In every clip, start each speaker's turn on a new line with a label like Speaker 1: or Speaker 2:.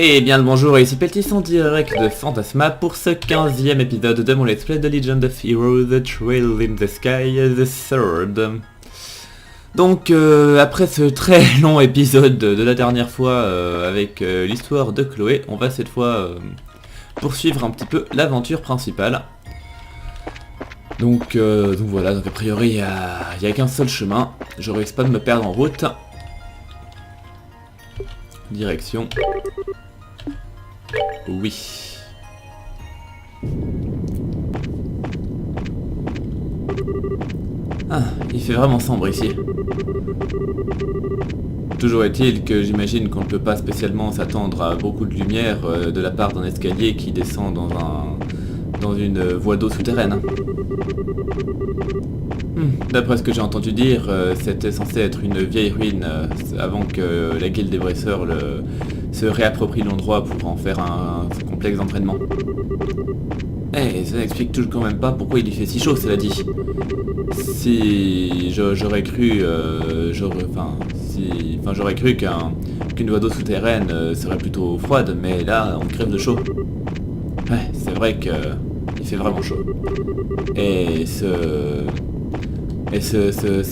Speaker 1: Et bien le bonjour, ici Peltis en direct de Fantasma pour ce 15e épisode de mon let's play de Legend of Heroes, The Trail in the Sky, The Third. Donc après ce très long épisode de la dernière fois avec l'histoire de Chloé, on va cette fois poursuivre un petit peu l'aventure principale. Donc voilà, donc a priori il y a qu'un seul chemin, je risque pas de me perdre en route. Direction. Oui. Ah, il fait vraiment sombre ici. Toujours est-il que j'imagine qu'on ne peut pas spécialement s'attendre à beaucoup de lumière de la part d'un escalier qui descend dans une voie d'eau souterraine. D'après ce que j'ai entendu dire, c'était censé être une vieille ruine avant que la guilde des Bresseurs se réapproprie l'endroit pour en faire un complexe d'entraînement. Eh, ça n'explique toujours quand même pas pourquoi il y fait si chaud, cela dit. Si j'aurais cru, j'aurais cru qu'une voie d'eau souterraine serait plutôt froide, mais là on crève de chaud. Ouais, c'est vrai que il fait vraiment chaud. Et ce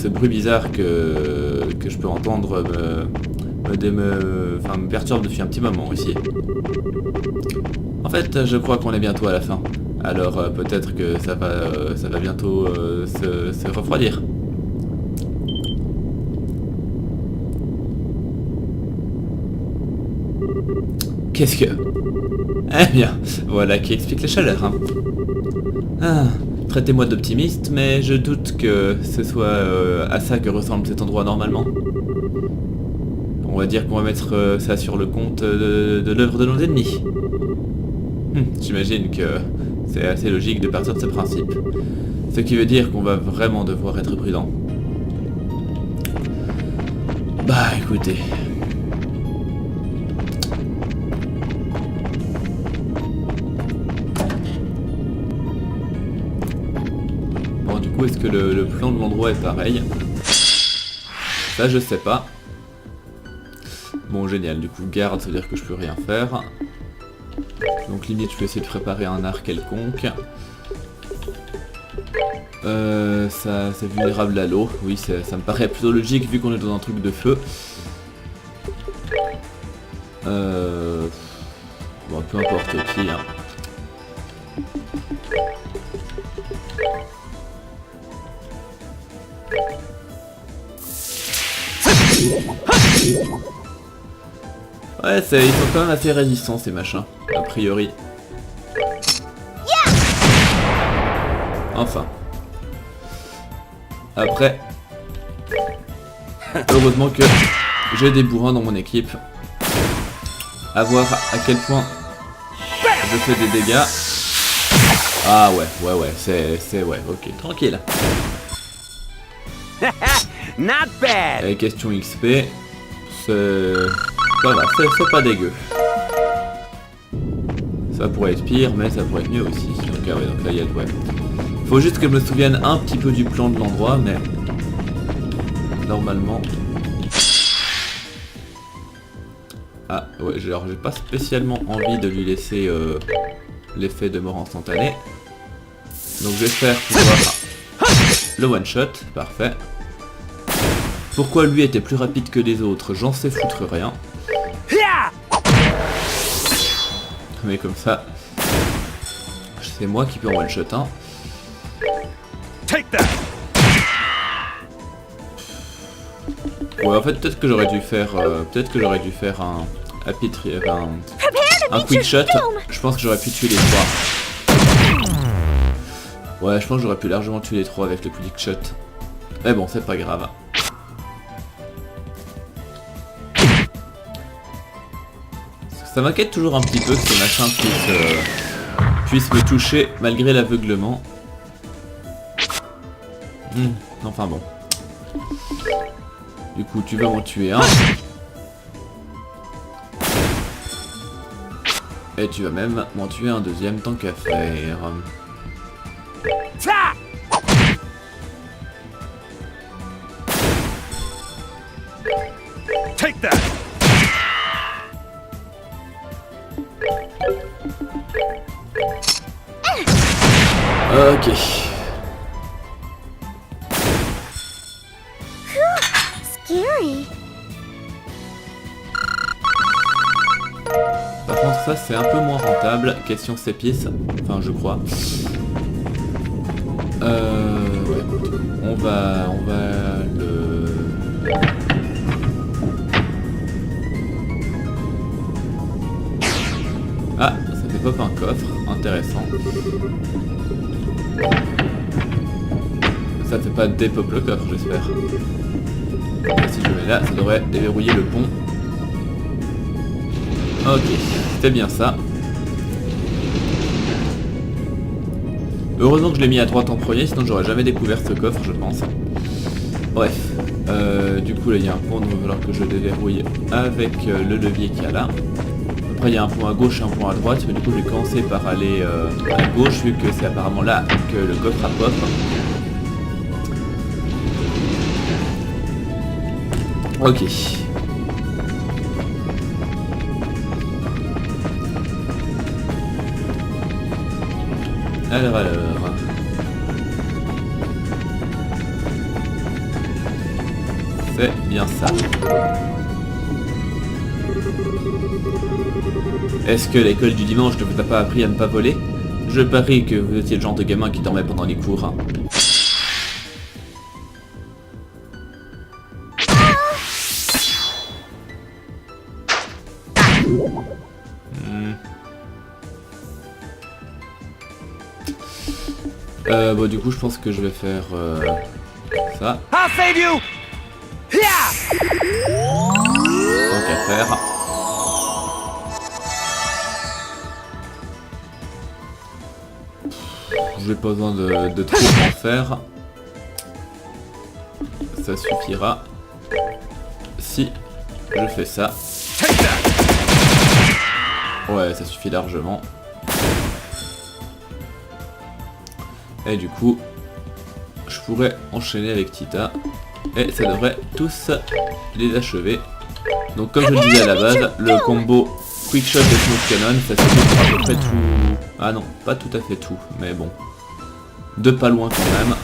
Speaker 1: bruit bizarre que je peux entendre me perturbe depuis un petit moment ici. En fait, je crois qu'on est bientôt à la fin. Alors peut-être que ça va bientôt se refroidir. Qu'est-ce que... Eh bien, voilà qui explique la chaleur, hein. Ah, traitez-moi d'optimiste, mais je doute que ce soit à ça que ressemble cet endroit normalement. On va dire qu'on va mettre ça sur le compte de l'œuvre de nos ennemis. J'imagine que c'est assez logique de partir de ce principe. Ce qui veut dire qu'on va vraiment devoir être prudent. Bah écoutez... Bon du coup est-ce que le plan de l'endroit est pareil? Ça je sais pas. Bon génial, du coup garde, ça veut dire que je peux rien faire. Donc limite je vais essayer de préparer un art quelconque. Ça c'est vulnérable à l'eau, oui ça me paraît plutôt logique vu qu'on est dans un truc de feu. Bon peu importe qui hein. Ouais, ils sont quand même assez résistants ces machins, a priori. Enfin. Après. Heureusement que j'ai des bourrins dans mon équipe. À voir à quel point je fais des dégâts. Ah ouais, c'est ouais, ok, tranquille.
Speaker 2: Not bad.
Speaker 1: Et question XP, voilà, c'est pas dégueu. Ça pourrait être pire, mais ça pourrait être mieux aussi. Donc, ah ouais, donc là il y a ouais. Faut juste que je me souvienne un petit peu du plan de l'endroit, mais normalement. Ah ouais, alors j'ai pas spécialement envie de lui laisser l'effet de mort instantané. Donc j'espère pouvoir le one shot, parfait. Pourquoi lui était plus rapide que les autres, j'en sais foutre rien. Mais comme ça, c'est moi qui peux en one shot hein. Ouais en fait peut-être que j'aurais dû faire un quick shot. Je pense que j'aurais pu tuer les trois. Ouais je pense que j'aurais pu largement tuer les trois avec le quick shot. Mais bon c'est pas grave. Ça m'inquiète toujours un petit peu que ces machins puissent me toucher malgré l'aveuglement. Enfin bon. Du coup tu vas m'en tuer un. Et tu vas même m'en tuer un deuxième tant qu'à faire.
Speaker 2: Take that.
Speaker 1: Ok.
Speaker 3: Scary.
Speaker 1: Par contre ça c'est un peu moins rentable. Question sépice. Enfin je crois. Ouais. On va le... Ah, ça fait pop un coffre, intéressant. Ça fait pas dépop le coffre, j'espère. Si je mets là, ça devrait déverrouiller le pont. Ok, c'était bien ça. Heureusement que je l'ai mis à droite en premier, sinon j'aurais jamais découvert ce coffre, je pense. Bref, du coup là il y a un pont, donc il va falloir que je déverrouille avec le levier qu'il y a là. Après il y a un pont à gauche et un pont à droite, mais du coup je vais commencer par aller à gauche, vu que c'est apparemment là que le coffre a pop. Ok. Alors. C'est bien ça. Est-ce que l'école du dimanche ne vous a pas appris à ne pas voler? Je parie que vous étiez le genre de gamin qui dormait pendant les cours. Hein. Bon du coup je pense que je vais faire ça.
Speaker 2: I'll save you!
Speaker 1: Tant qu'à faire. J'ai pas besoin de trop en faire. Ça suffira. Si je fais ça. Ouais, ça suffit largement. Et du coup, je pourrais enchaîner avec Tita. Et ça devrait tous les achever. Donc comme je le disais à la base, le combo Quick Shot et Smooth Cannon, ça suffit à peu près tout... Ah non, pas tout à fait tout, mais bon. De pas loin quand même.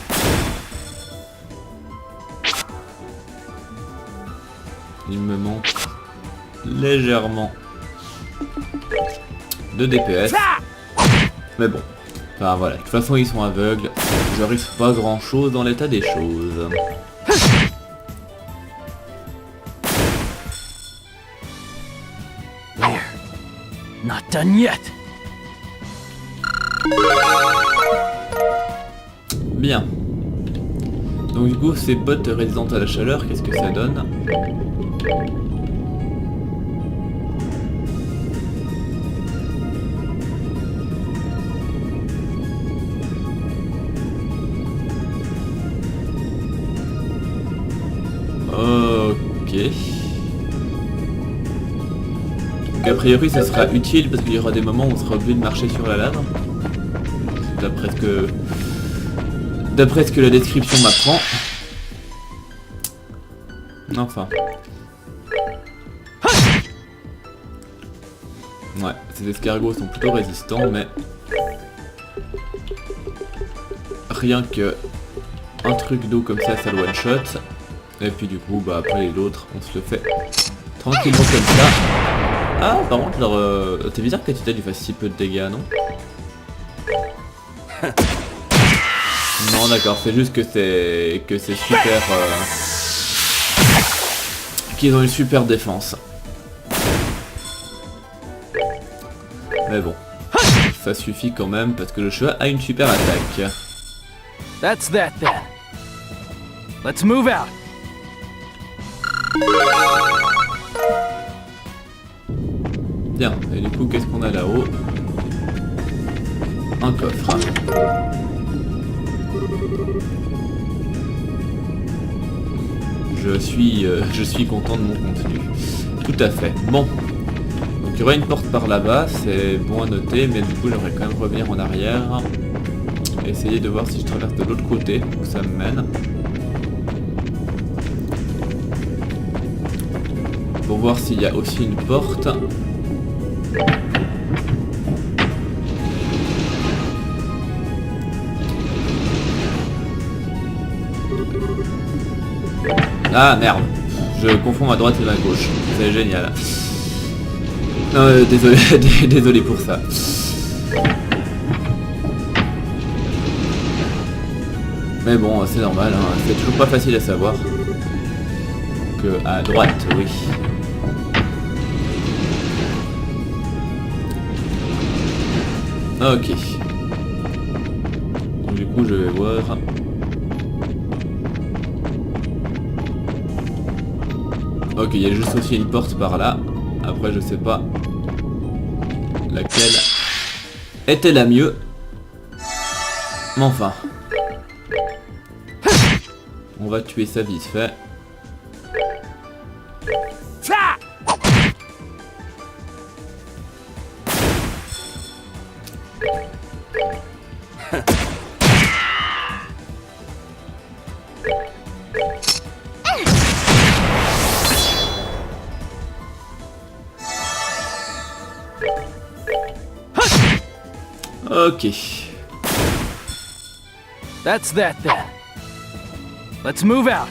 Speaker 1: Il me manque légèrement de DPS. Mais bon. Enfin voilà, de toute façon ils sont aveugles. Je risque pas grand chose dans l'état des choses.
Speaker 2: There. Not done yet.
Speaker 1: Bien. Donc du coup ces bottes résistantes à la chaleur, qu'est-ce que ça donne? Ok. Donc a priori ça sera utile parce qu'il y aura des moments où on sera obligé de marcher sur la lave. D'après ce que la description m'apprend. Enfin. Ouais, ces escargots sont plutôt résistants, mais... Rien que... un truc d'eau comme ça le one shot. Et puis du coup, bah après les autres, on se le fait tranquillement comme ça. Ah, par contre, c'est bizarre que Tita lui fasse si peu de dégâts, non? Non, d'accord, c'est juste que c'est super... qu'ils ont une super défense. Mais bon, ça suffit quand même parce que le cheval a une super attaque.
Speaker 2: That's that then. Let's move out.
Speaker 1: Bien, et du coup, qu'est-ce qu'on a là-haut? Un coffre. Je suis content de mon contenu. Tout à fait. Bon. Donc il y aura une porte par là-bas, c'est bon à noter, mais du coup j'aimerais quand même revenir en arrière. Essayer de voir si je traverse de l'autre côté, où ça me mène. Pour voir s'il y a aussi une porte. Ah merde, je confonds ma droite et ma gauche. C'est génial. Désolé, désolé pour ça. Mais bon, c'est normal, hein. C'est toujours pas facile à savoir. Que à droite, oui. Ok. Donc, du coup, je vais voir. Ok, il y a juste aussi une porte par là. Après, je sais pas laquelle était la mieux. Mais enfin. On va tuer ça vite fait. Ok.
Speaker 2: That's that then. Let's move out.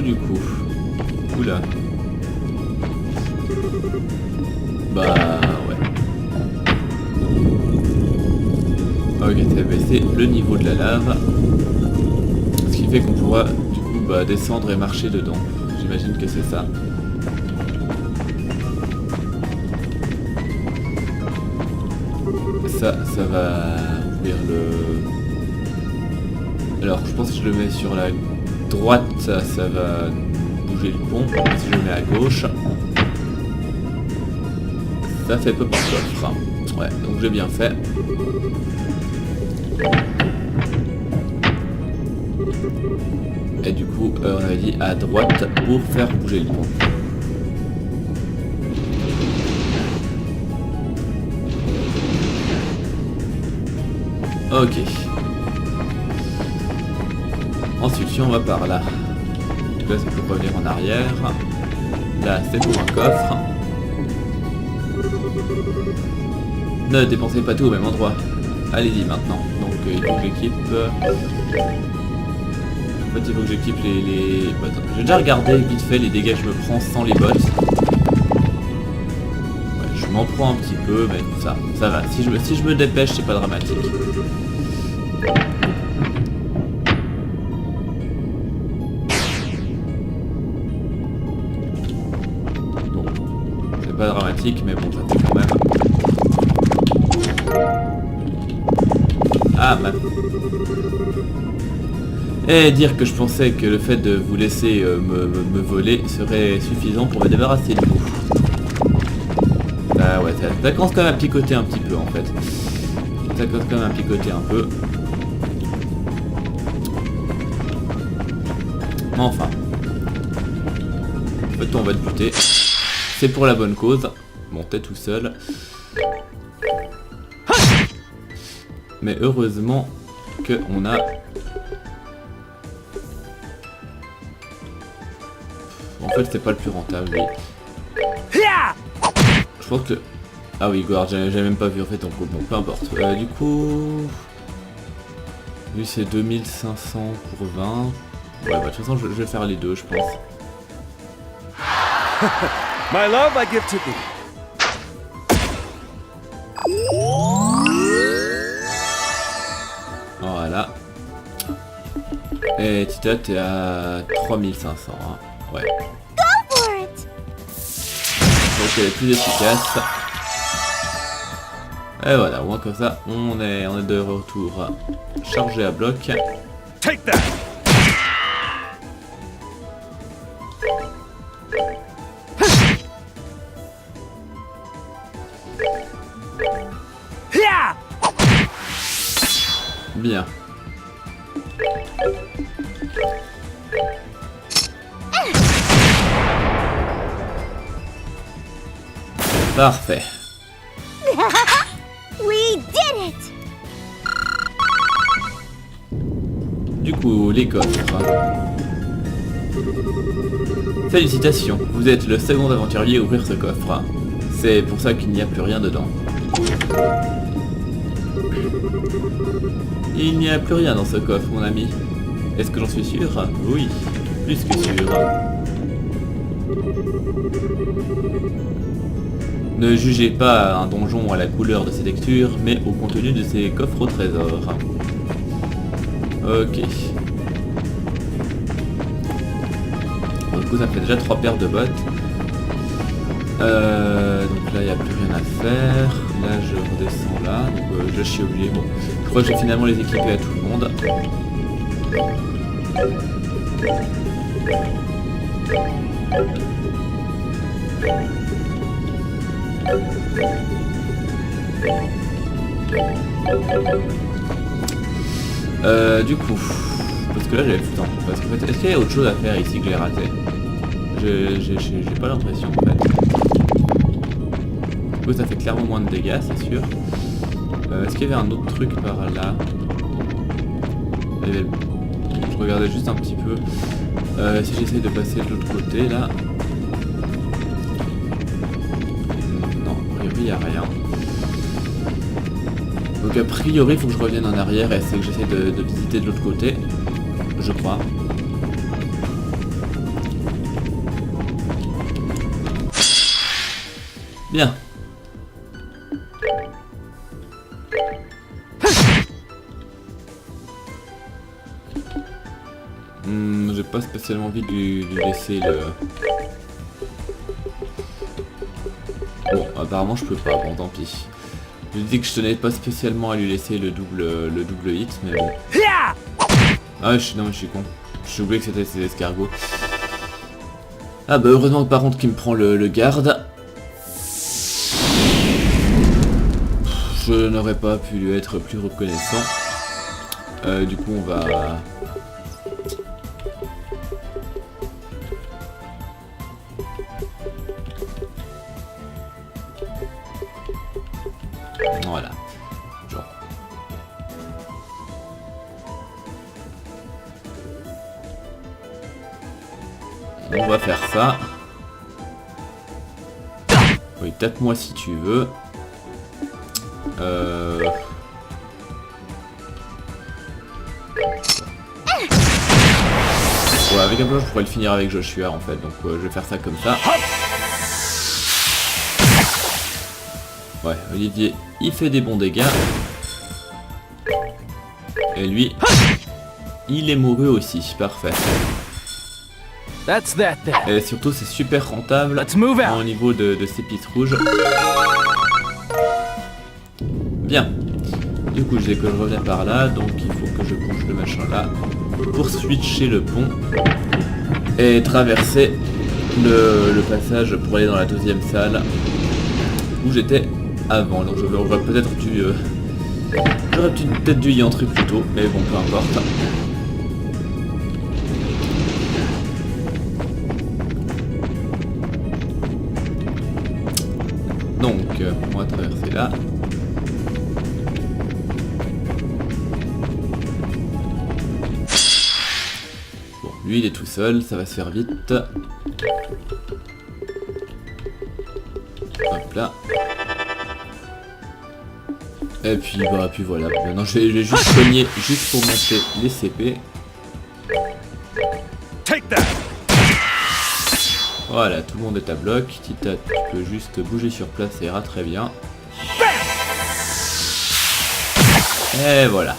Speaker 1: Du coup. Oula. Bah ouais. Ok, ça va baisser le niveau de la lave. Ce qui fait qu'on pourra du coup descendre et marcher dedans. J'imagine que c'est ça. Ça va ouvrir le... Alors je pense que je le mets sur la droite, ça va bouger le pont. Si je le mets à gauche, ça fait pop coffre. Ouais, donc j'ai bien fait. Et du coup, on avait dit à droite pour faire bouger le pont. Ok. Ensuite, si on va par là. Là, c'est pour revenir en arrière. Là, c'est pour un coffre. Ne dépensez pas tout au même endroit. Allez-y maintenant. Donc, il faut que j'équipe... En fait, il faut que j'équipe les... Attends, j'ai déjà regardé vite fait les dégâts que je me prends sans les bottes. Ouais, je m'en prends un petit peu, mais ça va. Si je me dépêche, c'est pas dramatique. Pas dramatique, mais bon, ça fait quand même. Ah, man. Et dire que je pensais que le fait de vous laisser me voler serait suffisant pour me débarrasser de vous. Ah ouais, ça commence quand même à picoter un petit peu en fait. Ça commence quand même à picoter un peu. Mais enfin. En fait, on va te buter. C'est pour la bonne cause. Bon, t'es tout seul. Mais heureusement que on a... En fait, c'est pas le plus rentable, oui. Je pense que... Ah oui, guard, j'avais même pas vu en fait, donc bon, peu importe. Du coup... Lui, c'est 2500 pour 20. Ouais, bah de toute façon, je vais faire les deux, je pense.
Speaker 4: My love I give to thee.
Speaker 1: Voilà. Et Tita, t'es à 3500. Hein. Ouais.
Speaker 3: Go for it!
Speaker 1: Donc elle est plus efficace. Et voilà, au moins comme ça, on est de retour chargé à bloc.
Speaker 4: Take that.
Speaker 1: Bien. Parfait.
Speaker 3: We did it!
Speaker 1: Du coup, les coffres. Félicitations, vous êtes le second aventurier à ouvrir ce coffre. C'est pour ça qu'il n'y a plus rien dedans. Il n'y a plus rien dans ce coffre, mon ami. Est-ce que j'en suis sûr? Oui, plus que sûr. Ne jugez pas un donjon à la couleur de ses textures, mais au contenu de ses coffres au trésor. Ok. Du coup, ça fait déjà 3 paires de bottes. Donc là, il n'y a plus rien à faire. Là, je redescends là. Donc je suis obligé. Bon, je crois que je vais finalement les équiper à tout le monde. Du coup, parce que là j'avais plus de temps. Parce qu'en fait, est-ce qu'il y a autre chose à faire ici que j'ai raté? J'ai pas l'impression en fait. Du coup, ça fait clairement moins de dégâts, c'est sûr. Est-ce qu'il y avait un autre truc par là? Je regardais juste un petit peu. Si j'essaye de passer de l'autre côté là. Non, a priori il n'y a rien. Donc a priori il faut que je revienne en arrière et essayer que j'essaie de visiter de l'autre côté. Je crois. Bien. J'ai pas spécialement envie de lui laisser le... Bon, apparemment je peux pas, bon tant pis. Je dis que je tenais pas spécialement à lui laisser le double hit, mais bon. Ah non mais je suis con. J'ai oublié que c'était ces escargots. Ah bah heureusement par contre qu'il me prend le garde. Je n'aurais pas pu lui être plus reconnaissant. Du coup on va... Voilà. Genre. On va faire ça. Oui, tape-moi si tu veux. Ouais, avec un bloc, je pourrais le finir avec Joshua en fait, donc je vais faire ça comme ça. Ouais, Olivier, il fait des bons dégâts. Et lui, il est mouru aussi, parfait.
Speaker 2: That's that then.
Speaker 1: Et surtout, c'est super rentable
Speaker 2: Let's move out.
Speaker 1: au niveau de ces pistes rouges. Bien. Du coup, je disais que je revenais par là, donc il faut que je bouge le machin là pour switcher le pont et traverser le passage pour aller dans la deuxième salle où j'étais avant. Donc j'aurais peut-être dû peut-être dû y entrer plus tôt, mais bon, peu importe. Donc, on va traverser là. Bon, lui il est tout seul, ça va se faire vite. Hop là. Et puis bah puis voilà. Maintenant je vais juste cogner juste pour monter les CP.
Speaker 4: Take that.
Speaker 1: Voilà, tout le monde est à bloc. Tita, tu peux juste bouger sur place, ça ira très bien. Et voilà.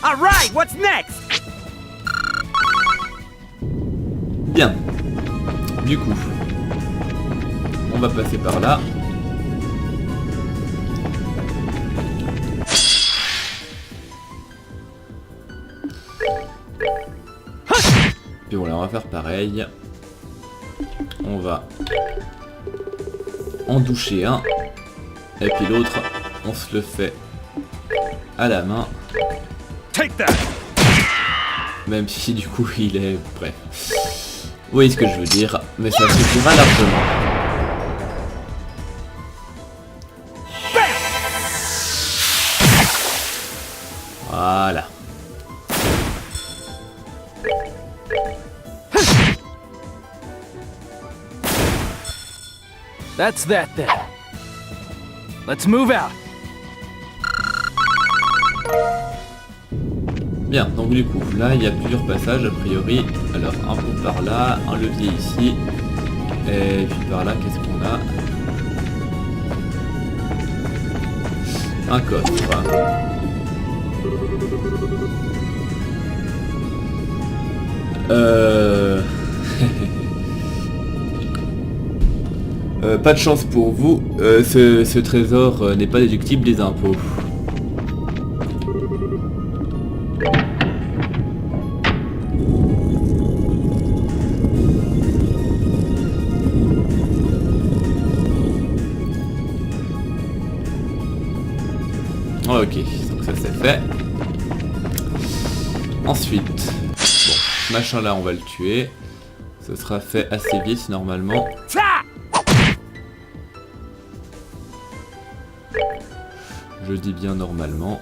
Speaker 4: All right, what's next?
Speaker 1: Bien. Du coup, on va passer par là. Puis voilà, on va faire pareil. On va en doucher un. Et puis l'autre, on se le fait à la main.
Speaker 4: Take that.
Speaker 1: Même si du coup il est... Bref. Vous voyez ce que je veux dire. Mais ça suffira largement. Voilà.
Speaker 2: That's that then. Let's move out.
Speaker 1: Bien, donc du coup, là il y a plusieurs passages a priori. Alors un pont par là, un levier ici. Et puis par là, qu'est-ce qu'on a? Un coffre. Pas de chance pour vous, ce trésor n'est pas déductible des impôts. Ok, donc ça c'est fait. Ensuite, bon, machin là on va le tuer. Ce sera fait assez vite normalement. Je dis bien normalement.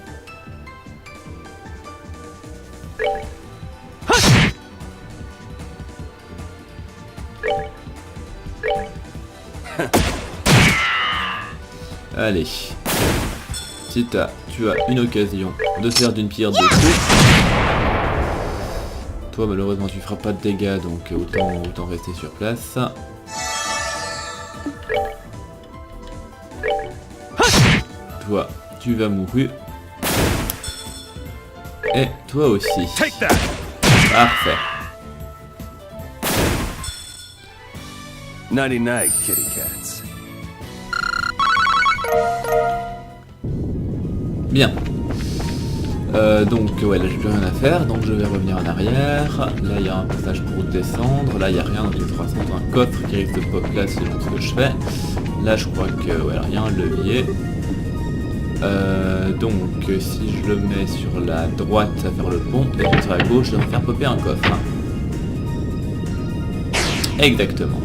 Speaker 1: Allez. Tita, tu as une occasion de faire d'une pierre deux coups. Toi malheureusement tu feras pas de dégâts donc autant rester sur place. Toi, tu vas mourir. Et toi aussi. Parfait.
Speaker 4: Nighty night, kitty cats.
Speaker 1: Bien. Donc ouais là j'ai plus rien à faire, donc je vais revenir en arrière. Là il y a un passage pour descendre, là il n'y a rien, donc il faudra sans doute un coffre qui risque de pop là selon ce que je fais. Là je crois que ouais, il y a un levier. Donc si je le mets sur la droite à faire le pont, et je sur la gauche je vais faire popper un coffre. Hein. Exactement.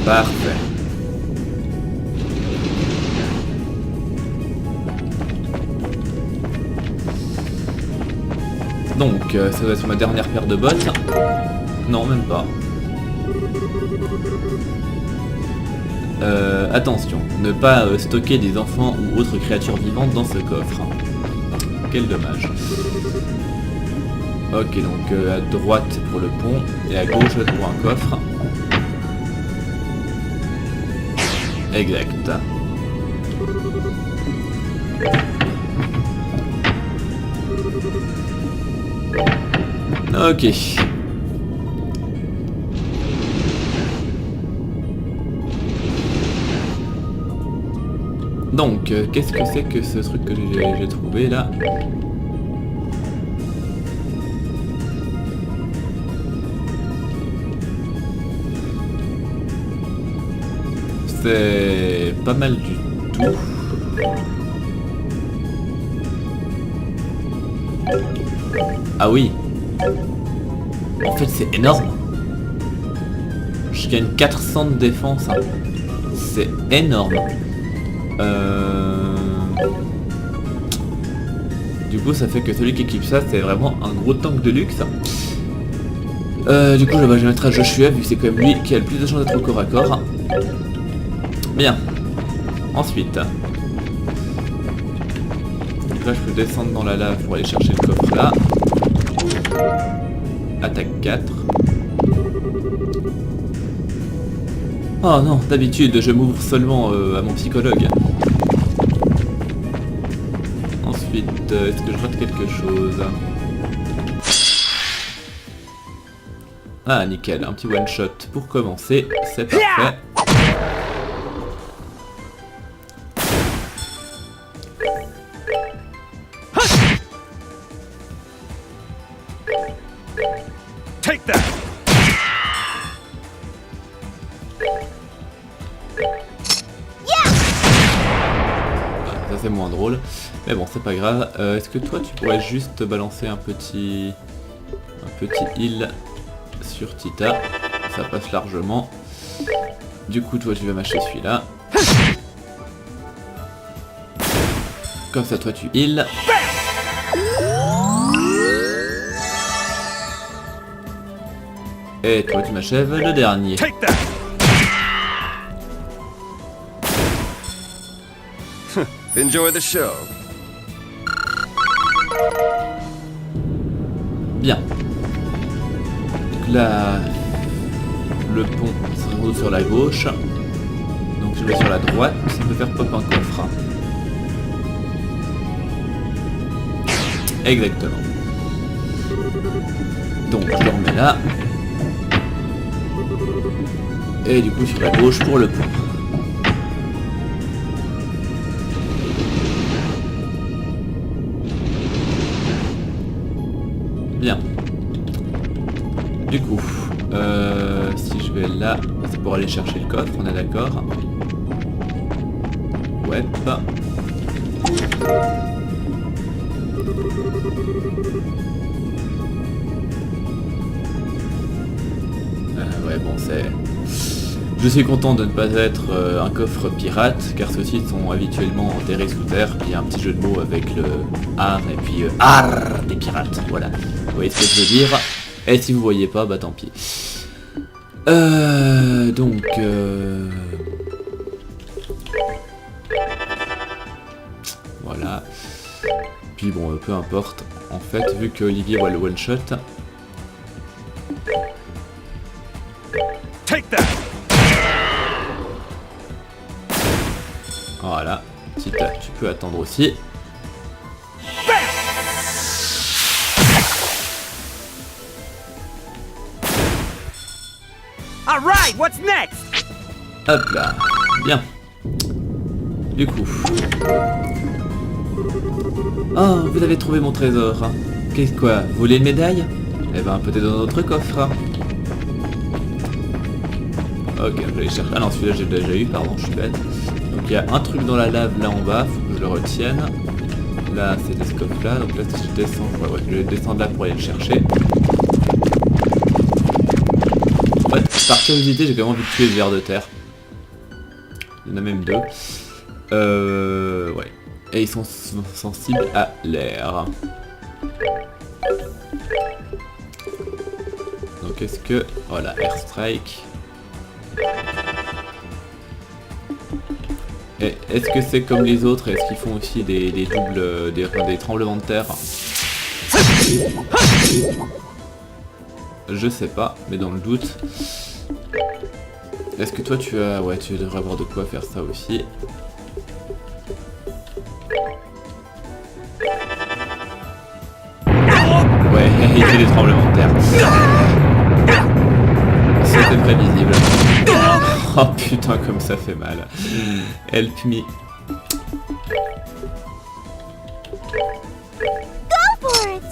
Speaker 1: Parfait. Donc, ça doit être ma dernière paire de bottes. Non, même pas. Attention, ne pas stocker des enfants ou autres créatures vivantes dans ce coffre. Quel dommage. Ok, donc à droite pour le pont et à gauche pour un coffre. Exact. Ok. Donc, qu'est-ce que c'est que ce truc que j'ai trouvé là? C'est pas mal du tout. Ah oui. En fait c'est énorme. Je gagne 400 de défense. Hein. C'est énorme. Du coup ça fait que celui qui équipe ça c'est vraiment un gros tank de luxe. Du coup je vais mettre à Joshua vu que c'est quand même lui qui a le plus de chance d'être au corps à corps. Bien. Ensuite. Donc là je peux descendre dans la lave pour aller chercher le coffre là. Attaque 4. Oh non, d'habitude je m'ouvre seulement à mon psychologue. Ensuite, est-ce que je rate quelque chose? Ah nickel, un petit one shot pour commencer, c'est parfait.
Speaker 4: Take that.
Speaker 1: Ça c'est moins drôle, mais bon c'est pas grave. Est-ce que toi tu pourrais juste balancer un petit heal sur Tita? Ça passe largement. Du coup toi tu vas mâcher celui-là. Comme ça toi tu heal. Et toi tu m'achèves le dernier.
Speaker 4: Take that! Enjoy the show.
Speaker 1: Bien. Donc là, le pont se retrouve sur la gauche. Donc je vais sur la droite, ça peut faire pop un coffre. Exactement. Donc je le remets là. Et du coup sur la gauche pour le pont. Bien. Du coup, si je vais là, c'est pour aller chercher le coffre, on est d'accord. Ouais. Ouais, bon, c'est... Je suis content de ne pas être un coffre pirate, car ceux-ci sont habituellement enterrés sous terre, puis il y a un petit jeu de mots avec le art et puis art des pirates, voilà. Vous voyez ce que je veux dire? Et si vous voyez pas, bah tant pis. Donc... Voilà. Puis bon, peu importe. En fait, vu que Olivier voit le one-shot...
Speaker 4: Take that!
Speaker 1: Voilà. Si tu peux attendre aussi.
Speaker 2: All right, what's next?
Speaker 1: Hop là. Bien. Du coup... Oh, vous avez trouvé mon trésor. Qu'est-ce quoi? Vous voulez une médaille? Eh ben, peut-être dans notre coffre. Ok, je vais aller chercher. Ah non, celui-là j'ai déjà eu, pardon, je suis bête. Donc il y a un truc dans la lave là en bas, faut que je le retienne. Là, c'est des scopes là, donc là si je descends, ouais, je vais descendre là pour aller le chercher. En fait, par curiosité, j'ai quand même envie de tuer le ver de terre. Il y en a même deux. Ouais. Et ils sont sensibles à l'air. Donc est-ce que... Voilà, Airstrike. Et est-ce que c'est comme les autres? Est-ce qu'ils font aussi des doubles... des tremblements de terre? Je sais pas, mais dans le doute... Est-ce que toi tu as... Ouais, tu devrais avoir de quoi faire ça aussi. Ouais, il fait des tremblements de terre. C'était prévisible. Oh putain, comme ça fait mal. Help me.
Speaker 3: Go for it!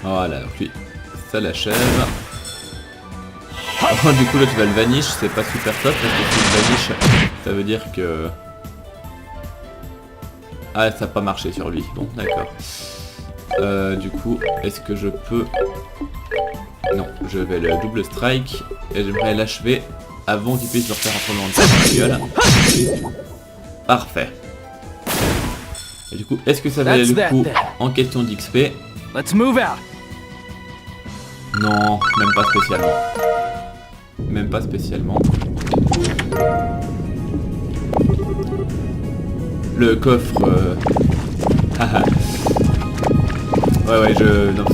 Speaker 1: Voilà, donc lui, ça l'achève. Oh, du coup là tu vas le vanish, c'est pas super top parce que si le vanish, ça veut dire que... Ah, ça n'a pas marché sur lui, bon d'accord. Du coup, est-ce que je peux... Non, je vais le double strike et j'aimerais l'achever avant qu'il puisse me refaire un tremblement de terre dans la gueule. Parfait. Et du coup, est-ce que ça valait le coup en question d'XP?
Speaker 2: Let's move out.
Speaker 1: Non, même pas spécialement. Même pas spécialement. Le coffre... ouais, non,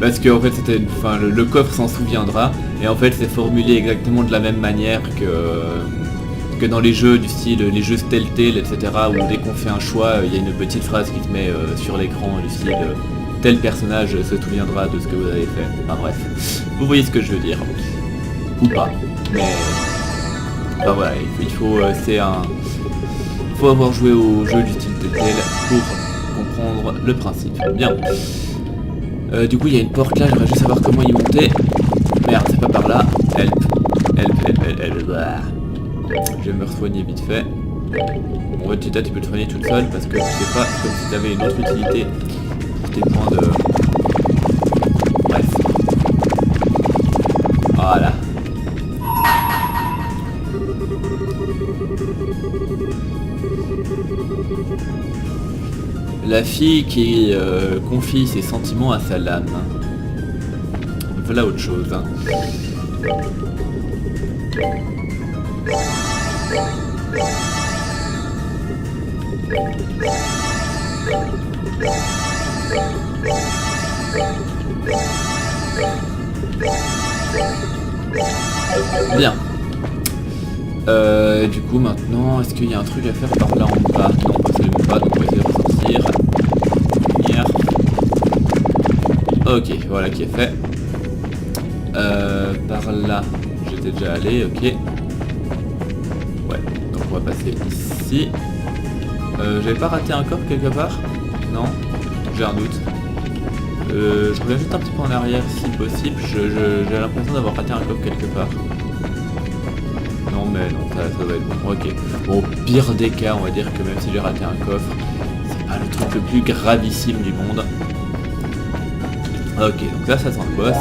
Speaker 1: parce que en fait c'était... Enfin, le coffre s'en souviendra. Et en fait c'est formulé exactement de la même manière que dans les jeux du style, les jeux Telltale, etc. Où dès qu'on fait un choix, il y a une petite phrase qui te met sur l'écran du style... tel personnage se souviendra de ce que vous avez fait. Enfin bref, vous voyez ce que je veux dire. Ou pas. Mais... Enfin voilà, il faut... c'est un... Il faut avoir joué au jeu du style Telltale pour comprendre le principe. Bien. Du coup il y a une porte là, j'aimerais juste savoir comment y monter. Merde, c'est pas par là. Help. Je vais me soigner vite fait. Bon, Vegeta, tu peux te soigner toute seule parce que c'est pas comme si tu avais une autre utilité. Des points de... Bref. Voilà. La fille qui confie ses sentiments à sa lame. Voilà autre chose. Hein. Bien. Du coup maintenant, est-ce qu'il y a un truc à faire par là en bas? Non, absolument pas, donc on va essayer de ressortir. Venir. Ok, voilà qui est fait. Par là, j'étais déjà allé, ok. Ouais, donc on va passer ici. J'avais pas raté un coffre quelque part? Non? J'ai un doute. Je reviens juste un petit peu en arrière si possible, j'ai l'impression d'avoir raté un coffre quelque part. Non mais non, ça va être bon, ok. Bon, au pire des cas, on va dire que même si j'ai raté un coffre, c'est pas le truc le plus gravissime du monde. Ok, donc là ça sent le boss.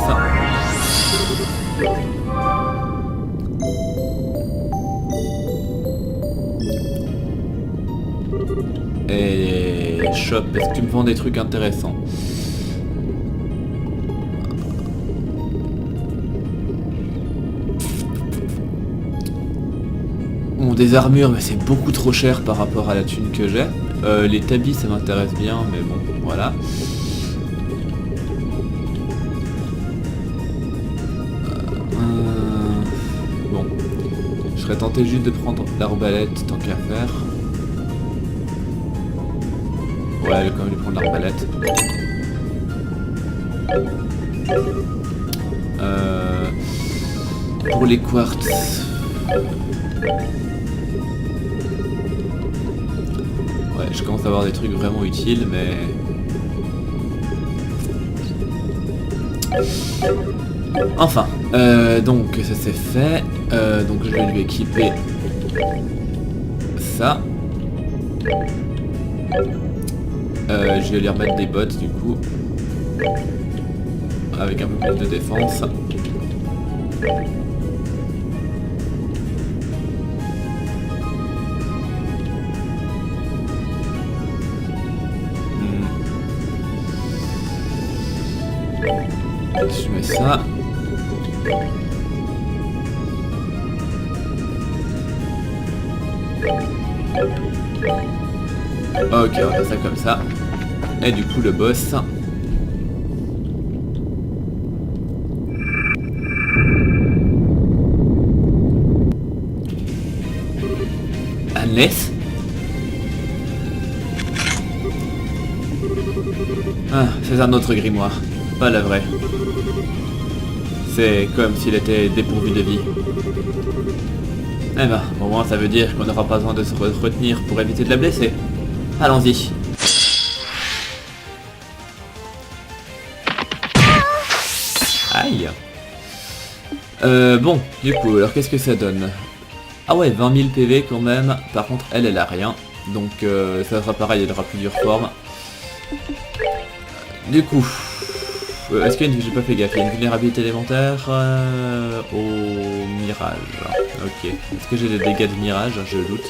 Speaker 1: Et shop, est-ce que tu me vends des trucs intéressants? Bon, des armures, mais c'est beaucoup trop cher par rapport à la thune que j'ai. Les tabis, ça m'intéresse bien, mais bon, voilà. Bon, je serais tenté juste de prendre l'arbalète tant qu'à faire. Ouais, je vais quand même lui prendre l'arbalète. Pour les quartz. Ouais, je commence à avoir des trucs vraiment utiles, mais... Enfin, donc ça c'est fait. Donc je vais lui équiper ça. Je vais lui remettre des bottes du coup. Avec un peu plus de défense. Je mets ça. Ok, on va faire ça comme ça. Et du coup le boss. Unless. Ah, c'est un autre grimoire. Pas la vraie. C'est comme s'il était dépourvu de vie. Eh ben, au moins ça veut dire qu'on n'aura pas besoin de se retenir pour éviter de la blesser. Allons-y. Aïe. Bon, du coup, alors qu'est-ce que ça donne? Ah ouais, 20 000 PV quand même. Par contre, elle a rien. Donc ça sera pareil, elle aura plusieurs formes. Du coup... est-ce qu'il y a une... J'ai pas fait gaffe, il y a une vulnérabilité élémentaire au mirage. Ok. Est-ce que j'ai des dégâts de mirage? Je doute.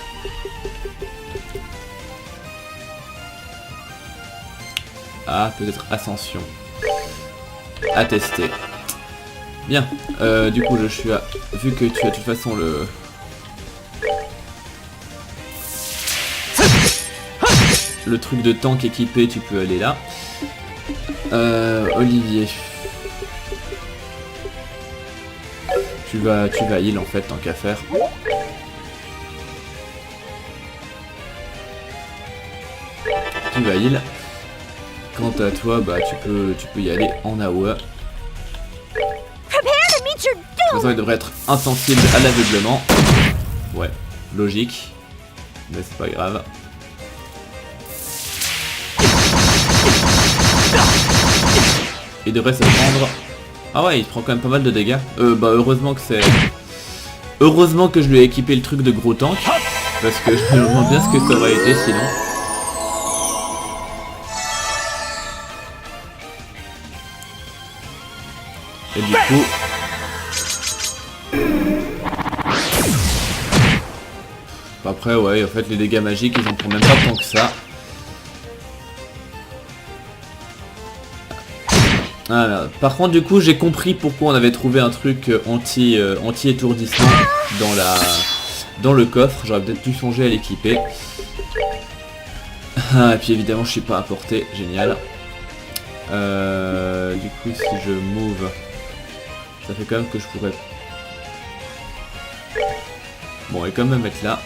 Speaker 1: Ah, peut-être ascension. À tester. Bien. Du coup, je suis à... Vu que tu as de toute façon le... Le truc de tank équipé, tu peux aller là. Olivier. Tu vas heal en fait tant qu'à faire. Tu vas heal. Quant à toi, bah tu peux y aller en AOE.
Speaker 3: Prepare to meet your
Speaker 1: De toute
Speaker 3: doom!
Speaker 1: façon, il devrait être insensible à l'aveuglement. Ouais, logique. Mais c'est pas grave. Il devrait se prendre... Ah ouais, il prend quand même pas mal de dégâts. Bah heureusement que c'est... Heureusement que je lui ai équipé le truc de gros tank. Parce que je me demande bien ce que ça aurait été sinon. Et du coup... Après ouais, en fait les dégâts magiques ils en prennent même pas tant que ça. Voilà. Par contre du coup j'ai compris pourquoi on avait trouvé un truc anti-étourdissement dans le coffre. J'aurais peut-être dû songer à l'équiper. Et puis évidemment je suis pas à portée, génial. Du coup si je move, ça fait quand même que je pourrais... Bon, et quand même être là.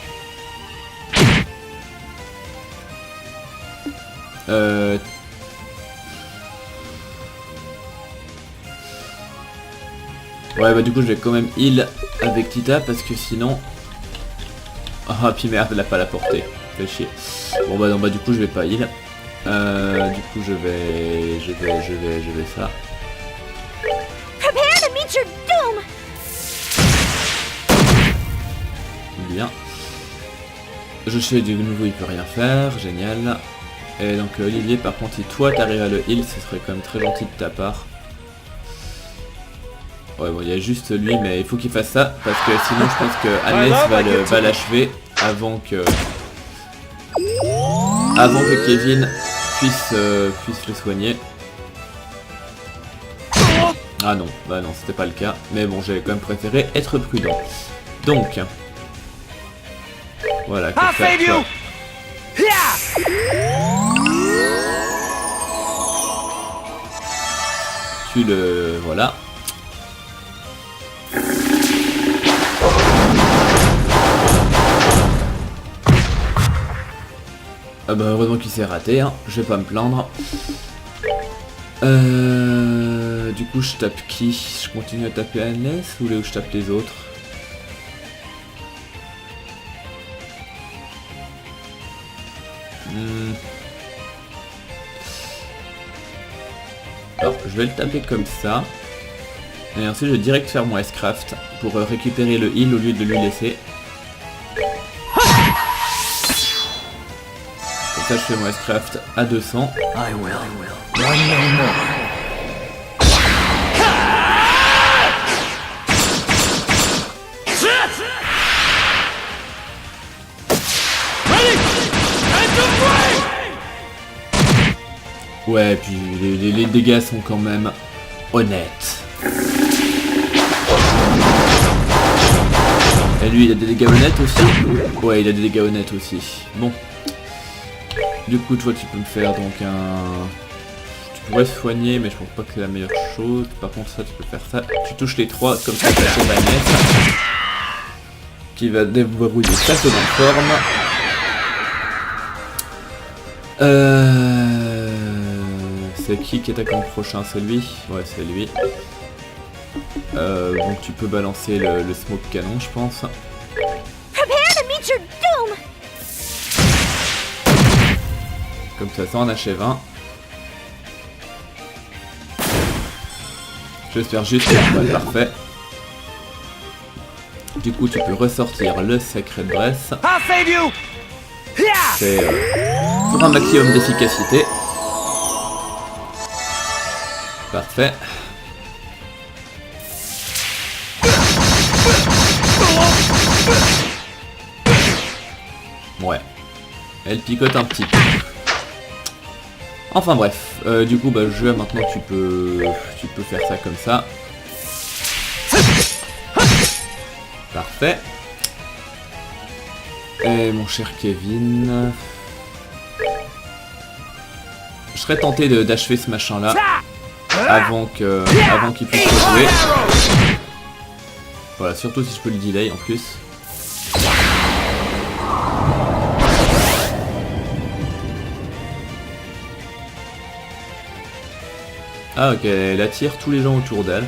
Speaker 1: Ouais bah du coup je vais quand même heal avec Tita parce que sinon... Ah puis merde, elle a pas la portée. Fait chier. Bon bah non bah du coup je vais pas heal. Du coup je vais ça.
Speaker 3: Prepare to meet your doom!
Speaker 1: Bien. Je fais de nouveau, il peut rien faire, génial. Et donc Olivier par contre si toi t'arrives à le heal, ce serait quand même très gentil de ta part. Ouais bon il y a juste lui mais il faut qu'il fasse ça parce que sinon je pense que Agnès va l'achever avant que Kevin puisse le soigner. Ah non, bah non c'était pas le cas, mais bon j'avais quand même préféré être prudent. Donc voilà, que faire, quoi. Tu le... voilà. Ah bah heureusement qu'il s'est raté, hein. Je vais pas me plaindre. Du coup je tape qui? Je continue à taper Agnès ou là où je tape les autres? Alors je vais le taper comme ça. Et ensuite je vais direct faire mon S-Craft pour récupérer le heal au lieu de lui laisser. Comme ça je fais mon S-Craft à 200.
Speaker 2: I will. Run no more.
Speaker 1: Ouais, puis les dégâts sont quand même honnêtes. Et lui, il a des dégâts honnêtes aussi? Ouais, il a des dégâts honnêtes aussi. Bon. Du coup, toi, tu peux me faire donc un... Tu pourrais soigner, mais je pense pas que c'est la meilleure chose. Par contre, ça, tu peux faire ça. Tu touches les trois, comme ça, ça va mettre. Qui va déverrouiller sa seconde forme. C'est qui attaque en prochain? C'est lui? Ouais, c'est lui. Donc tu peux balancer le smoke canon, je pense.
Speaker 3: Prepare to meet your doom!
Speaker 1: Comme ça en achève un. J'espère juste que ouais, parfait. Du coup, tu peux ressortir le Sacred Breath. C'est pour un maximum d'efficacité. Parfait. Ouais. Elle picote un petit peu. Enfin bref. Du coup, bah, je maintenant tu peux faire ça comme ça. Parfait. Et mon cher Kevin... Je serais tenté d'achever ce machin là avant qu'il puisse jouer. Voilà, surtout si je peux le delay en plus. Ah ok, elle attire tous les gens autour d'elle.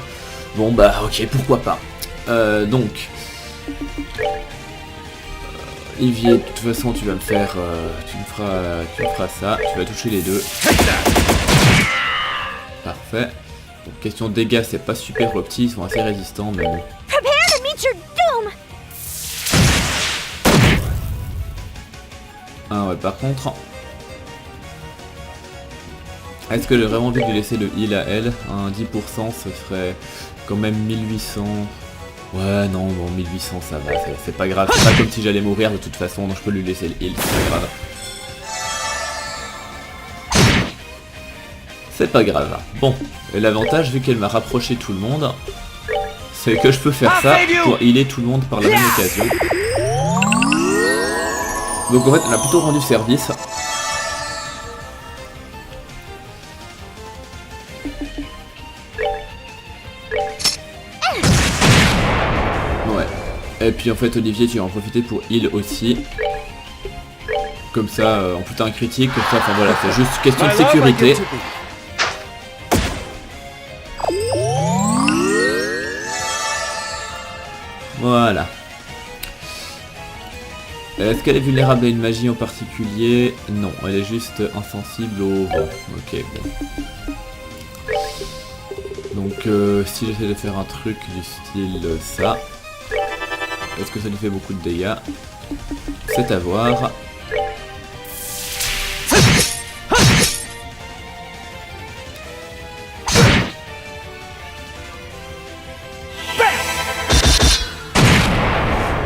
Speaker 1: Bon bah ok, pourquoi pas. Donc... Evier, de toute façon tu vas me faire... tu me feras ça, tu vas toucher les deux. Parfait. Donc, question de dégâts, c'est pas super opti, ils sont assez résistants, mais bon.
Speaker 3: Prepare to meet your doom!
Speaker 1: Ah ouais, par contre... Est-ce que j'ai vraiment envie de lui laisser le heal à elle? Un 10%, ce serait quand même 1800... Ouais, non, bon, 1800, ça va, c'est pas grave. C'est pas comme si j'allais mourir de toute façon, donc je peux lui laisser le heal, c'est pas grave. C'est pas grave. Bon, et l'avantage, vu qu'elle m'a rapproché tout le monde, c'est que je peux faire ça pour healer tout le monde par la même occasion. Donc en fait, elle a plutôt rendu service. Ouais. Et puis en fait, Olivier, tu vas en profiter pour heal aussi. Comme ça, en plus t'as un critique, comme ça, enfin voilà, c'est juste question de sécurité. Voilà. Est-ce qu'elle est vulnérable à une magie en particulier? Non, elle est juste insensible au vent. Ok, bon. Donc si j'essaie de faire un truc du style ça, est-ce que ça lui fait beaucoup de dégâts? C'est à voir.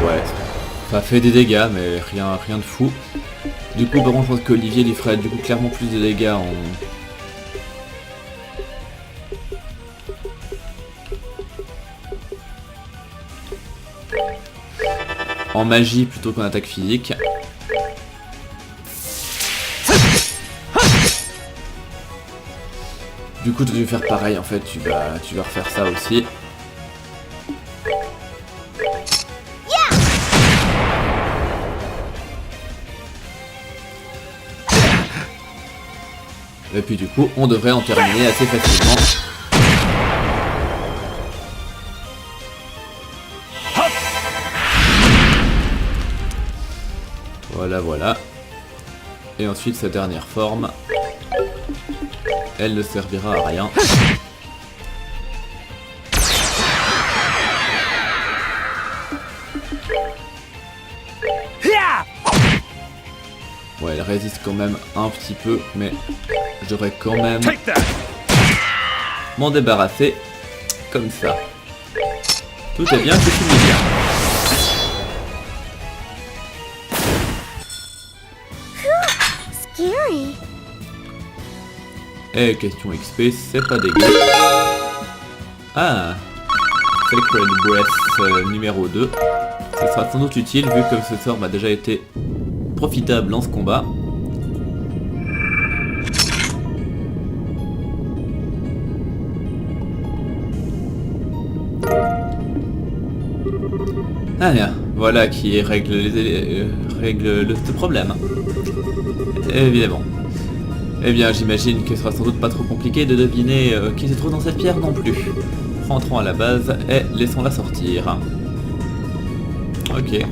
Speaker 1: Ouais, ça fait des dégâts, mais rien de fou. Du coup, par contre, je pense qu'Olivier lui ferait du coup clairement plus de dégâts en magie plutôt qu'en attaque physique. Du coup, tu vas faire pareil en fait, tu vas refaire ça aussi. Et puis du coup, on devrait en terminer assez facilement. Voilà, voilà. Et ensuite, sa dernière forme, elle ne servira à rien. Ouais, elle résiste quand même un petit peu, mais j'aurais quand même m'en débarrasser comme ça. Tout est bien, c'est fini bien.
Speaker 3: Scary.
Speaker 1: Et question XP, c'est pas dégueu. Ah, Sacred Breath numéro 2. Ce sera sans doute utile vu que ce sort m'a déjà été profitable en ce combat. Ah, voilà qui règle ce problème. Évidemment. Eh bien, j'imagine que ce sera sans doute pas trop compliqué de deviner qui se trouve dans cette pierre non plus. Rentrons à la base et laissons-la sortir. Ok.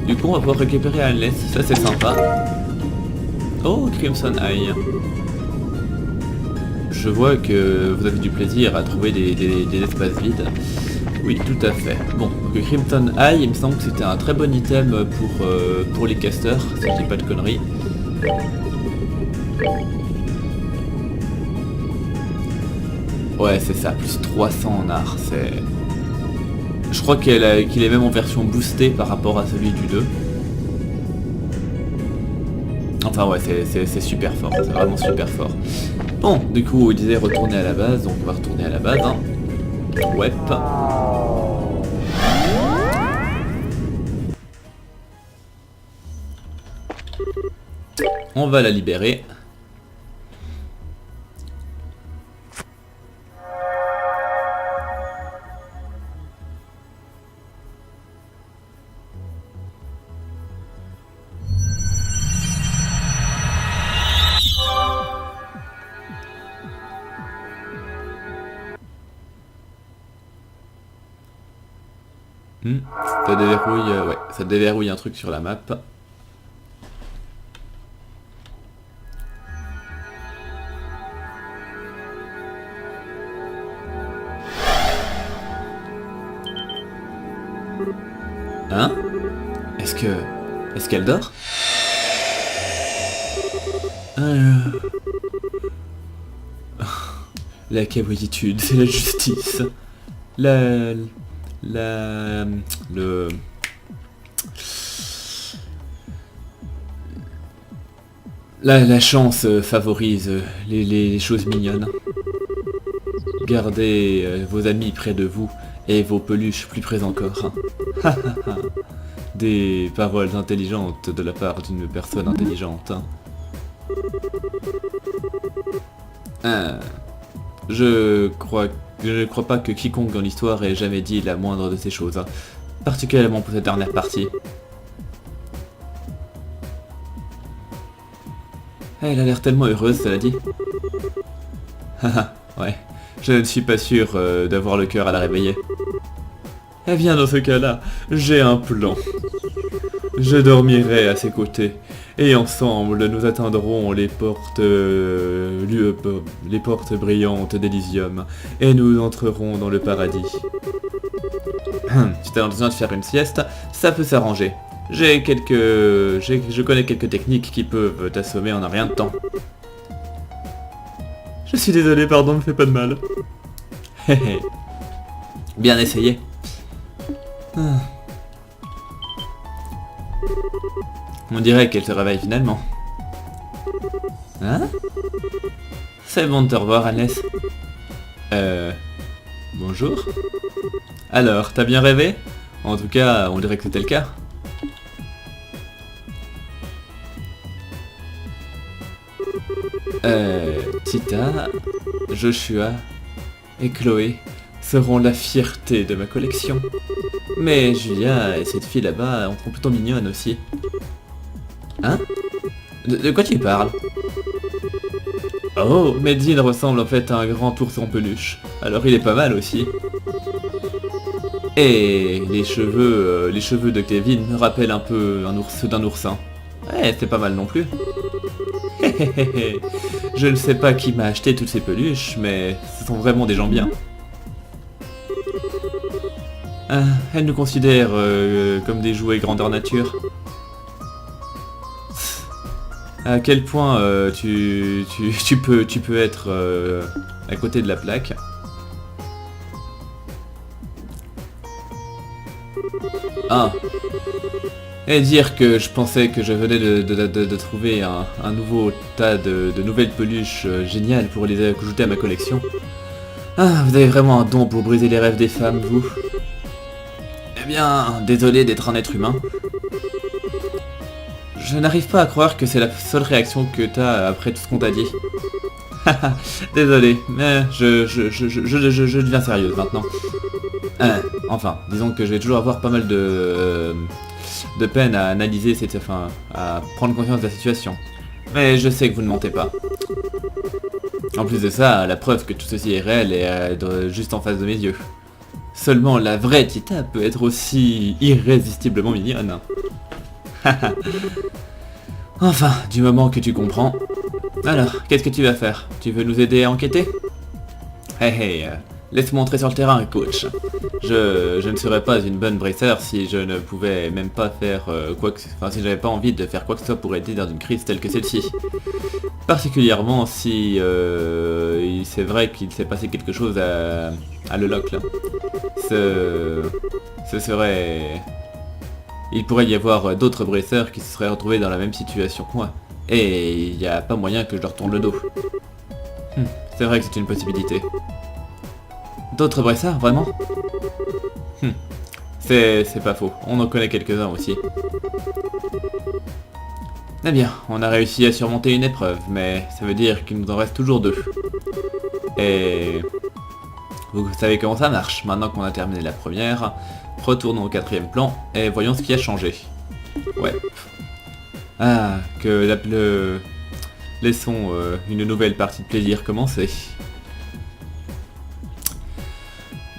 Speaker 1: Du coup, on va pouvoir récupérer Anless, ça c'est sympa. Oh, Crimson Eye. Je vois que vous avez du plaisir à trouver des espaces vides. Oui, tout à fait. Bon, donc Crimson Eye, il me semble que c'était un très bon item pour les casters, si je dis pas de conneries. Ouais, c'est ça, plus 300 en art, c'est... Je crois qu'il est même en version boostée par rapport à celui du 2. Enfin ouais, c'est super fort, c'est vraiment super fort. Bon, du coup, il disait retourner à la base, donc on va retourner à la base. Hein. Ouais. On va la libérer. Ça déverrouille, ouais, ça déverrouille un truc sur la map. Hein? Est-ce qu'elle dort? La cabritude, c'est la justice. La chance favorise les choses mignonnes. Gardez vos amis près de vous et vos peluches plus près encore. Des paroles intelligentes de la part d'une personne intelligente. Je ne crois pas que quiconque dans l'histoire ait jamais dit la moindre de ces choses. Particulièrement pour cette dernière partie. Elle a l'air tellement heureuse, cela dit. Haha, ouais. Je ne suis pas sûr d'avoir le cœur à la réveiller. Eh bien, dans ce cas-là, j'ai un plan. Je dormirai à ses côtés, et ensemble, nous atteindrons les portes brillantes d'Elysium, et nous entrerons dans le paradis. Si t'as besoin de faire une sieste, ça peut s'arranger. Je connais quelques techniques qui peuvent t'assommer en un rien de temps. Je suis désolé, pardon, me fais pas de mal. Bien essayé. On dirait qu'elle se réveille finalement. Hein? C'est bon de te revoir, Agnès. Bonjour. Alors, t'as bien rêvé? En tout cas, on dirait que c'était le cas. Tita, Joshua et Chloé seront la fierté de ma collection. Mais Julia et cette fille là-bas sont plutôt mignonnes aussi. Hein? De quoi tu parles? Oh, mais Dean ressemble en fait à un grand ours en peluche. Alors il est pas mal aussi. Et les cheveux de Kevin me rappellent un peu ceux d'un oursin. Ouais, c'est pas mal non plus. Je ne sais pas qui m'a acheté toutes ces peluches, mais ce sont vraiment des gens bien. Elle nous considère comme des jouets grandeur nature. À quel point tu peux être à côté de la plaque. Ah. Et dire que je pensais que je venais de trouver un nouveau tas de nouvelles peluches géniales pour les ajouter à ma collection. Ah, vous avez vraiment un don pour briser les rêves des femmes, vous. Eh bien, désolé d'être un être humain. Je n'arrive pas à croire que c'est la seule réaction que t'as après tout ce qu'on t'a dit. Désolé, mais je deviens sérieuse maintenant. Enfin, disons que je vais toujours avoir pas mal de peine à analyser à prendre conscience de la situation. Mais je sais que vous ne mentez pas. En plus de ça, la preuve que tout ceci est réel est juste en face de mes yeux. Seulement la vraie Tita peut être aussi irrésistiblement mignonne. Enfin, du moment que tu comprends. Alors, qu'est-ce que tu vas faire? Tu veux nous aider à enquêter? Laisse-moi entrer sur le terrain, coach. Je ne serais pas une bonne bracer si je ne pouvais même pas faire si j'avais pas envie de faire quoi que ce soit pour aider dans une crise telle que celle-ci. Particulièrement si c'est vrai qu'il s'est passé quelque chose à Le Loch là. Ce serait... Il pourrait y avoir d'autres bracers qui se seraient retrouvés dans la même situation que moi. Et il n'y a pas moyen que je leur tourne le dos. C'est vrai que c'est une possibilité. D'autres bracers, vraiment? C'est pas faux, on en connaît quelques-uns aussi. Eh bien, on a réussi à surmonter une épreuve, mais ça veut dire qu'il nous en reste toujours 2. Et... vous savez comment ça marche. Maintenant qu'on a terminé la première, retournons au 4e plan et voyons ce qui a changé. Ouais. Ah, laissons une nouvelle partie de plaisir commencer.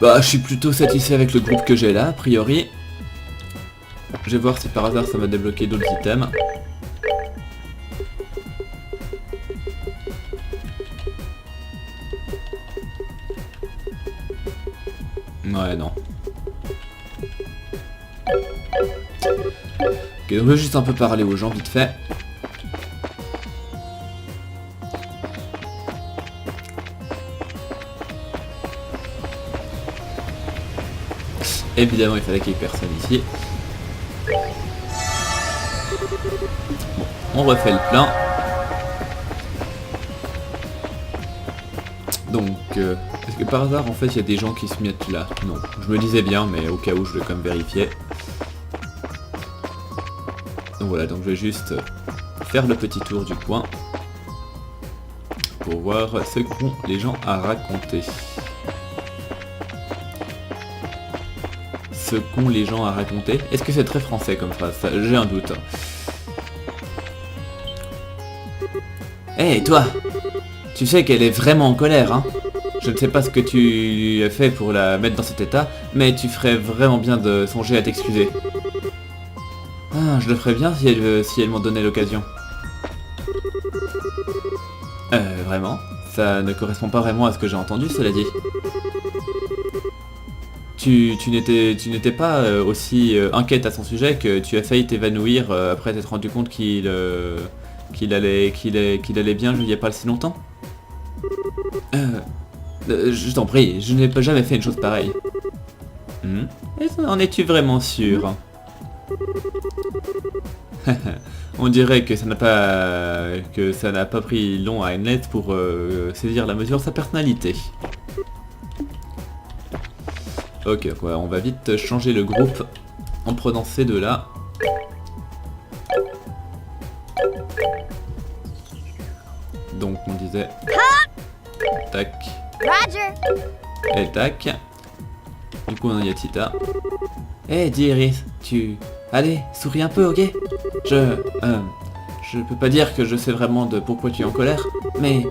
Speaker 1: Bah, je suis plutôt satisfait avec le groupe que j'ai là, a priori. Je vais voir si par hasard ça m'a débloqué d'autres items. Ouais, non. Ok, donc je vais juste un peu parler aux gens vite fait. Évidemment, il fallait qu'il y ait personne ici. Bon, on refait le plein. Donc, est-ce que par hasard, en fait, il y a des gens qui se mettent là? Non, je me disais bien, mais au cas où, je vais quand même vérifier. Donc voilà, donc je vais juste faire le petit tour du coin pour voir ce qu'ont les gens à raconter. Ce qu'ont les gens à raconter. Est-ce que c'est très français comme phrase? J'ai un doute. Hé, toi! Tu sais qu'elle est vraiment en colère, hein? Je ne sais pas ce que tu as fait pour la mettre dans cet état, mais tu ferais vraiment bien de songer à t'excuser. Ah, je le ferais bien si elle m'en donnait l'occasion. Vraiment? Ça ne correspond pas vraiment à ce que j'ai entendu, cela dit. Tu n'étais pas aussi inquiète à son sujet que tu as failli t'évanouir après t'être rendu compte qu'il allait bien il n'y a pas si longtemps? Je t'en prie, je n'ai pas jamais fait une chose pareille. En es-tu vraiment sûr? On dirait que ça n'a pas pris long à Hamlet pour saisir la mesure de sa personnalité. Ok, on va vite changer le groupe en prenant ces deux-là. Donc on disait... Tac.
Speaker 3: Roger.
Speaker 1: Et tac. Du coup on a Tita. Hey Iris, allez, souris un peu, ok? Je peux pas dire que je sais vraiment de pourquoi tu es en colère, mais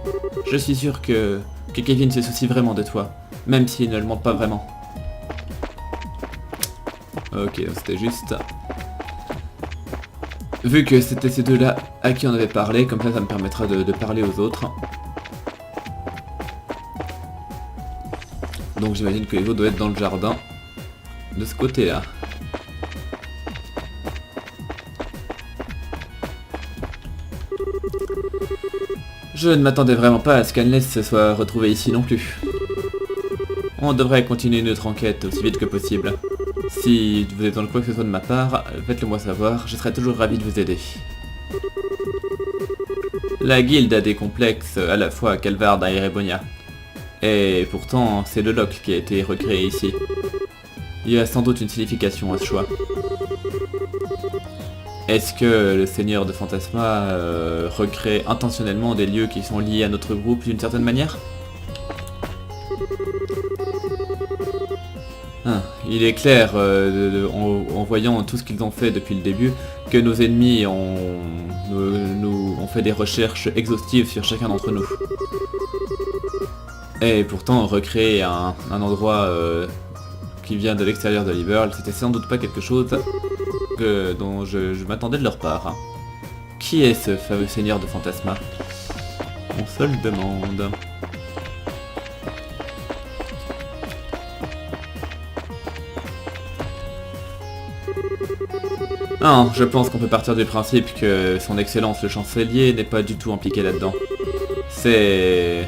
Speaker 1: je suis sûr que Kevin se soucie vraiment de toi, même s'il ne le montre pas vraiment. Ok, c'était juste... Vu que c'était ces deux-là à qui on avait parlé, comme ça me permettra de parler aux autres. Donc j'imagine que les autres doivent être dans le jardin, de ce côté-là. Je ne m'attendais vraiment pas à ce qu'Anles se soit retrouvé ici non plus. On devrait continuer notre enquête aussi vite que possible. Si vous êtes dans le quoi que ce soit de ma part, faites-le moi savoir, je serai toujours ravi de vous aider. La guilde a des complexes à la fois à Calvard et Erebonia. Et pourtant, c'est le Loch qui a été recréé ici. Il y a sans doute une signification à ce choix. Est-ce que le Seigneur de Fantasma recrée intentionnellement des lieux qui sont liés à notre groupe d'une certaine manière? Il est clair, en voyant tout ce qu'ils ont fait depuis le début, que nos ennemis ont fait des recherches exhaustives sur chacun d'entre nous. Et pourtant, recréer un endroit qui vient de l'extérieur de Liberl, c'était sans doute pas quelque chose dont je m'attendais de leur part. Hein. Qui est ce fameux Seigneur de Fantasma? On se le demande. Non, je pense qu'on peut partir du principe que son excellence le chancelier n'est pas du tout impliqué là-dedans. C'est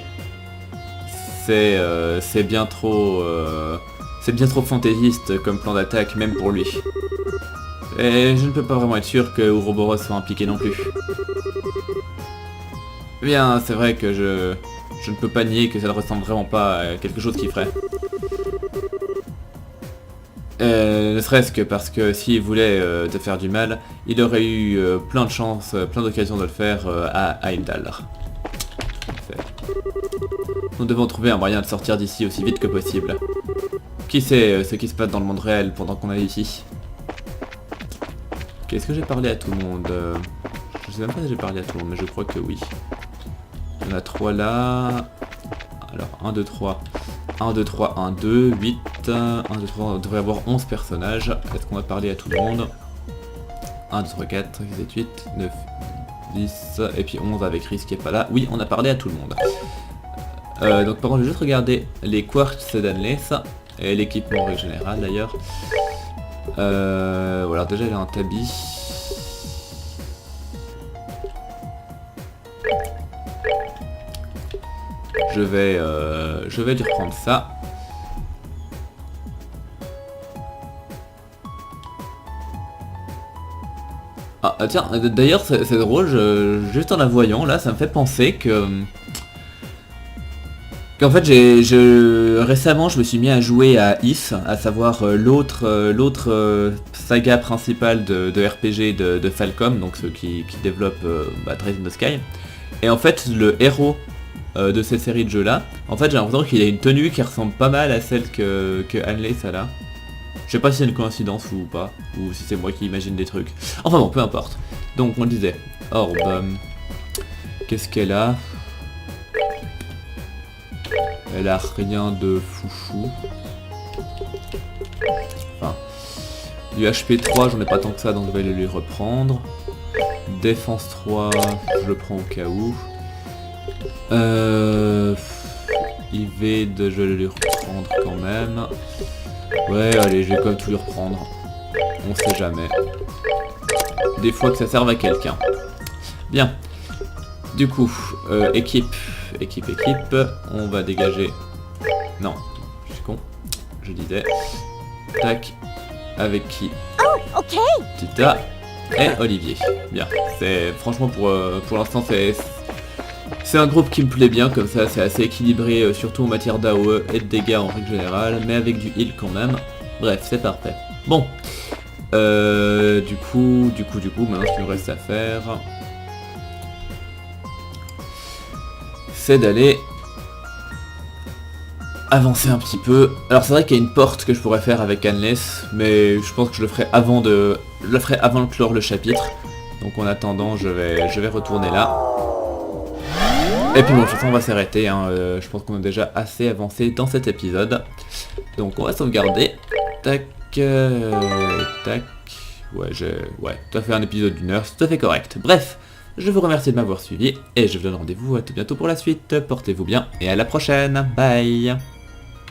Speaker 1: bien trop fantaisiste comme plan d'attaque même pour lui. Et je ne peux pas vraiment être sûr que Ouroboros soit impliqué non plus. Bien, c'est vrai que je ne peux pas nier que ça ne ressemble vraiment pas à quelque chose qu'il ferait. Ne serait-ce que parce que s'il voulait te faire du mal, il aurait eu plein de chances, plein d'occasions de le faire à Heimdall. Nous devons trouver un moyen de sortir d'ici aussi vite que possible. Qui sait ce qui se passe dans le monde réel pendant qu'on est ici? Ok, est-ce que j'ai parlé à tout le monde? Je sais même pas si j'ai parlé à tout le monde, mais je crois que oui. Il y en a 3 là. Alors, 1, 2, 3. 1, 2, 3, 1, 2, 8, 1, 2, 3, on devrait avoir 11 personnages. Est-ce qu'on va parler à tout le monde? 1, 2, 3, 4, 5, 7, 8, 9, 10, et puis 11 avec Rhys qui est pas là. Oui, on a parlé à tout le monde. Donc par contre, je vais juste regarder les quartz d'Anles, et l'équipement en règle générale d'ailleurs. Voilà, déjà il a un tabi. Je vais lui reprendre ça. Ah tiens, d'ailleurs c'est drôle, juste en la voyant là, ça me fait penser que... Qu'en fait récemment je me suis mis à jouer à Is, à savoir l'autre saga principale de RPG de Falcom, donc ceux qui développent Trails in the Sky. Et en fait le héros de cette série de jeux là, en fait j'ai l'impression qu'il a une tenue qui ressemble pas mal à celle que Hanley ça là. Je sais pas si c'est une coïncidence ou pas, ou si c'est moi qui imagine des trucs. Enfin bon, peu importe. Donc on le disait, Orb, qu'est-ce qu'elle a? Elle a rien de foufou. Enfin, du HP 3, j'en ai pas tant que ça, donc je vais le lui reprendre. Défense 3, je le prends au cas où. IV, je vais le lui reprendre quand même. Ouais, allez, je vais quand même tout lui reprendre. On sait jamais. Des fois que ça serve à quelqu'un. Bien. Du coup, équipe. On va dégager... Non, je suis con. Je disais... Tac. Avec qui?
Speaker 3: Oh, okay.
Speaker 1: Tita et Olivier. Bien. C'est franchement pour l'instant c'est un groupe qui me plaît bien comme ça. C'est assez équilibré, surtout en matière d'AOE et de dégâts en règle générale, mais avec du heal quand même. Bref, c'est parfait. Bon. Du coup, maintenant ce qu'il nous reste à faire, c'est d'aller avancer un petit peu. Alors c'est vrai qu'il y a une porte que je pourrais faire avec Anless, mais je pense que je le ferai avant de clore le chapitre. Donc en attendant, je vais retourner là. Et puis bon, de toute façon on va s'arrêter, hein. Je pense qu'on a déjà assez avancé dans cet épisode. Donc on va sauvegarder. Tac, tac. Ouais, tout à fait un épisode d'1 heure, c'est tout à fait correct. Bref, je vous remercie de m'avoir suivi et je vous donne rendez-vous à tout bientôt pour la suite. Portez-vous bien et à la prochaine. Bye.